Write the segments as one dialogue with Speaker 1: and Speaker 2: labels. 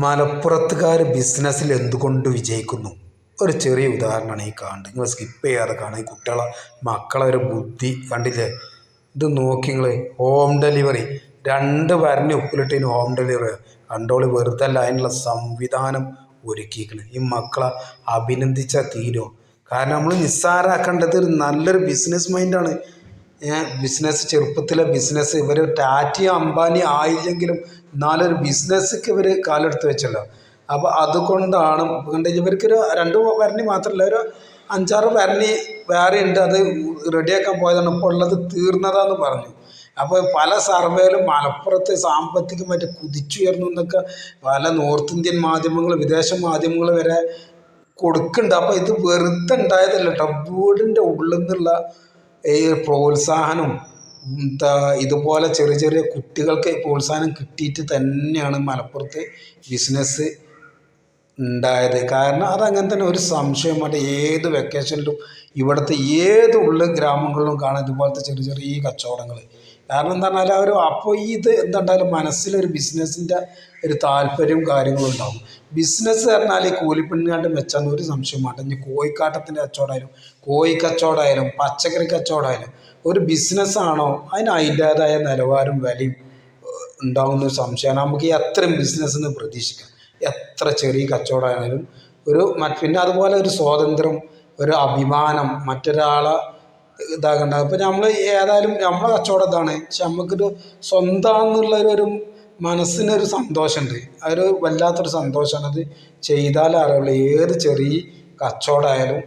Speaker 1: മലപ്പുറത്തുകാർ ബിസിനസ്സിൽ എന്തുകൊണ്ട് വിജയിക്കുന്നു? ഒരു ചെറിയ ഉദാഹരണമാണ് ഈ കാണുന്നത്. നിങ്ങൾ സ്കിപ്പ് ചെയ്യാതെ കാണുക. ഈ മക്കളെ ഒരു ബുദ്ധി കണ്ടില്ലേ? ഇത് നോക്കി നിങ്ങൾ. ഹോം ഡെലിവറി 2 വരഞ്ഞ് ഉപ്പിലിട്ടതിന് ഹോം ഡെലിവറി കണ്ടോളി. വെറുതെ അല്ല, അതിനുള്ള സംവിധാനം ഒരുക്കിയിരിക്കുന്നത്. ഈ മക്കളെ അഭിനന്ദിച്ചാൽ തീരുമോ? കാരണം നമ്മൾ നിസ്സാരാക്കേണ്ടത് നല്ലൊരു ബിസിനസ് മൈൻഡാണ്. ബിസിനസ്, ചെറുപ്പത്തിലെ ബിസിനസ്. ഇവർ ടാറ്റയും അംബാനി ആയില്ലെങ്കിലും എന്നാലൊരു ബിസിനസ്സൊക്കെ ഇവർ കാലെടുത്ത് വെച്ചല്ലോ. അപ്പോൾ അതുകൊണ്ടാണ് ഇവർക്കൊരു 2 വരണി മാത്രമല്ല, ഒരു 5-6 വരണി വേറെ ഉണ്ട്. അത് റെഡിയാക്കാൻ പോയതാണ്. ഇപ്പോൾ ഉള്ളത് തീർന്നതാന്ന് പറഞ്ഞു. അപ്പോൾ പല സർവേയിലും മലപ്പുറത്ത് സാമ്പത്തികമായിട്ട് കുതിച്ചുയർന്നു എന്നൊക്കെ പല നോർത്ത് ഇന്ത്യൻ മാധ്യമങ്ങൾ, വിദേശ മാധ്യമങ്ങൾ വരെ കൊടുക്കുന്നുണ്ട്. അപ്പോൾ ഇത് വെറുതെ ഉണ്ടായതല്ല കേട്ടോ. വീടിൻ്റെ ഉള്ളിൽ നിന്നുള്ള ഈ പ്രോത്സാഹനം, ഇതുപോലെ ചെറിയ ചെറിയ കുട്ടികൾക്ക് പ്രോത്സാഹനം കിട്ടിയിട്ട് തന്നെയാണ് മലപ്പുറത്ത് ബിസിനസ് ഉണ്ടായത്. കാരണം അതങ്ങനെ തന്നെ, ഒരു സംശയമായിട്ട് ഏത് വെക്കേഷനിലും ഇവിടുത്തെ ഏത് ഗ്രാമങ്ങളിലും കാണാം ഇതുപോലത്തെ ചെറിയ ചെറിയ കച്ചവടങ്ങൾ. കാരണം എന്താ പറഞ്ഞാൽ അപ്പോൾ ഇത് എന്തായാലും മനസ്സിലൊരു ബിസിനസ്സിൻ്റെ ഒരു താല്പര്യവും കാര്യങ്ങളും ഉണ്ടാകും. ബിസിനസ് പറഞ്ഞാൽ ഈ കൂലിപ്പണിയാണ്ട് മെച്ചാന്ന് ഒരു സംശയം വേണ്ട. ഇനി കോഴിക്കാട്ടത്തിൻ്റെ കച്ചവടമായാലും, കോഴി കച്ചവടമായാലും, പച്ചക്കറി കച്ചവടമായാലും ഒരു ബിസിനസ്സാണോ അതിന് അതിൻ്റേതായ നിലവാരം വിലയും ഉണ്ടാകുന്ന ഒരു സംശയമാണ്. നമുക്ക് അത്രയും ബിസിനസ്സിന് പ്രതീക്ഷിക്കാം. എത്ര ചെറിയ കച്ചവടമായാലും പിന്നെ അതുപോലെ ഒരു സ്വാതന്ത്ര്യം, ഒരു അഭിമാനം, മറ്റൊരാളെ ഇതാകണ്ട. ഇപ്പം നമ്മൾ ഏതായാലും നമ്മളെ കച്ചവടം ഇതാണ്, പക്ഷെ നമുക്കൊരു സ്വന്തമാണെന്നുള്ള ഒരു മനസ്സിനൊരു സന്തോഷമുണ്ട്. അതൊരു വല്ലാത്തൊരു സന്തോഷമാണ്. അത് ചെയ്താലേ അറിയുള്ളൂ. ഏത് ചെറിയ കച്ചവടമായാലും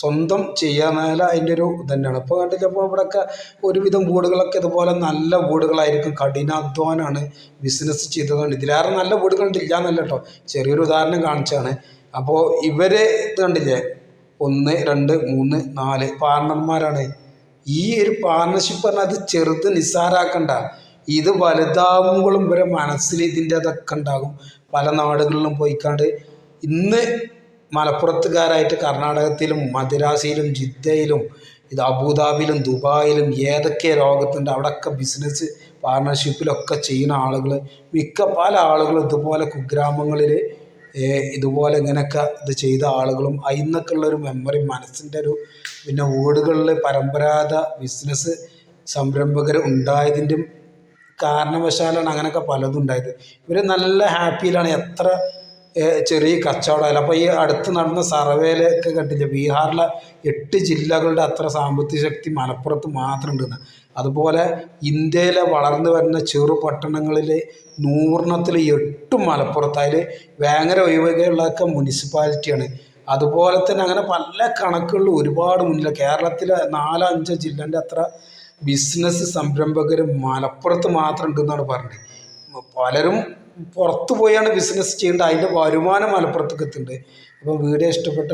Speaker 1: സ്വന്തം ചെയ്യാനായാലും അതിൻ്റെ ഒരു തന്നെയാണ്. ഇപ്പോൾ കണ്ടില്ലപ്പോൾ ഇവിടെയൊക്കെ ഒരുവിധം വീടുകളൊക്കെ ഇതുപോലെ നല്ല വീടുകളായിരിക്കും. കഠിനാധ്വാനമാണ് ബിസിനസ് ചെയ്തതുകൊണ്ട്. ഇതിലേറെ നല്ല വീടുകളില്ല എന്നല്ല കേട്ടോ, ചെറിയൊരു ഉദാഹരണം കാണിച്ചാണ്. അപ്പോൾ ഇവർ ഇത് കണ്ടില്ലേ, 1, 2, 3, 4 പാർട്ണർമാരാണ്. ഈ ഒരു പാർട്ണർഷിപ്പ് പറഞ്ഞാൽ അത് ചെറുത് നിസ്സാരാക്കണ്ട. ഇത് വലുതാവുമ്പോഴും ഇവരെ മനസ്സിൽ ഇതിൻ്റെ അതൊക്കെ ഉണ്ടാകും. പല നാടുകളിലും പോയിക്കാണ്ട് ഇന്ന് മലപ്പുറത്തുകാരായിട്ട് കർണാടകത്തിലും മദ്രാസിയിലും ജിദ്ദയിലും അബുദാബിയിലും ദുബായിലും ഏതൊക്കെ ലോകത്തുണ്ട് അവിടെയൊക്കെ ബിസിനസ് പാർട്ണർഷിപ്പിലൊക്കെ ചെയ്യുന്ന ആളുകൾ, പല ആളുകളും ഇതുപോലെ കുഗ്രാമങ്ങളിൽ ഇതുപോലെ ഇങ്ങനെയൊക്കെ ഇത് ചെയ്ത ആളുകളും അതിന്നൊക്കെ ഉള്ളൊരു മെമ്മറി മനസ്സിൻ്റെ പിന്നെ വീടുകളിൽ പരമ്പരാഗത ബിസിനസ് സംരംഭകർ ഉണ്ടായതിൻ്റെ കാരണവശാലാണ് അങ്ങനെയൊക്കെ പലതും ഉണ്ടായത്. ഇവർ നല്ല ഹാപ്പിയിലാണ്. എത്ര ചെറിയ കച്ചവടമല്ല. അപ്പോൾ ഈ അടുത്ത് നടന്ന സർവേയിലൊക്കെ കണ്ടില്ല, ബീഹാറിലെ 8 ജില്ലകളുടെ അത്ര സാമ്പത്തിക ശക്തി മലപ്പുറത്ത് മാത്രം ഉണ്ടെന്ന്. അതുപോലെ ഇന്ത്യയിലെ വളർന്നു വരുന്ന ചെറു പട്ടണങ്ങളിൽ 100 8 മലപ്പുറത്ത്. അതിൽ വേങ്ങര ഒഴികെയുള്ളതൊക്കെ മുനിസിപ്പാലിറ്റിയാണ്. അതുപോലെ തന്നെ അങ്ങനെ പല കണക്കുകളിൽ ഒരുപാട് മുന്നിൽ കേരളത്തിലെ 4-5 ജില്ലേൻ്റെ അത്ര ബിസിനസ് സംരംഭകർ മലപ്പുറത്ത് മാത്രം ഉണ്ടെന്നാണ് പറഞ്ഞത്. പലരും പുറത്തു പോയാണ് ബിസിനസ് ചെയ്യേണ്ടത്. അതിൻ്റെ വരുമാനം മലപ്പുറത്തേക്ക് എത്തുന്നുണ്ട്. അപ്പോൾ വീഡിയോ ഇഷ്ടപ്പെട്ട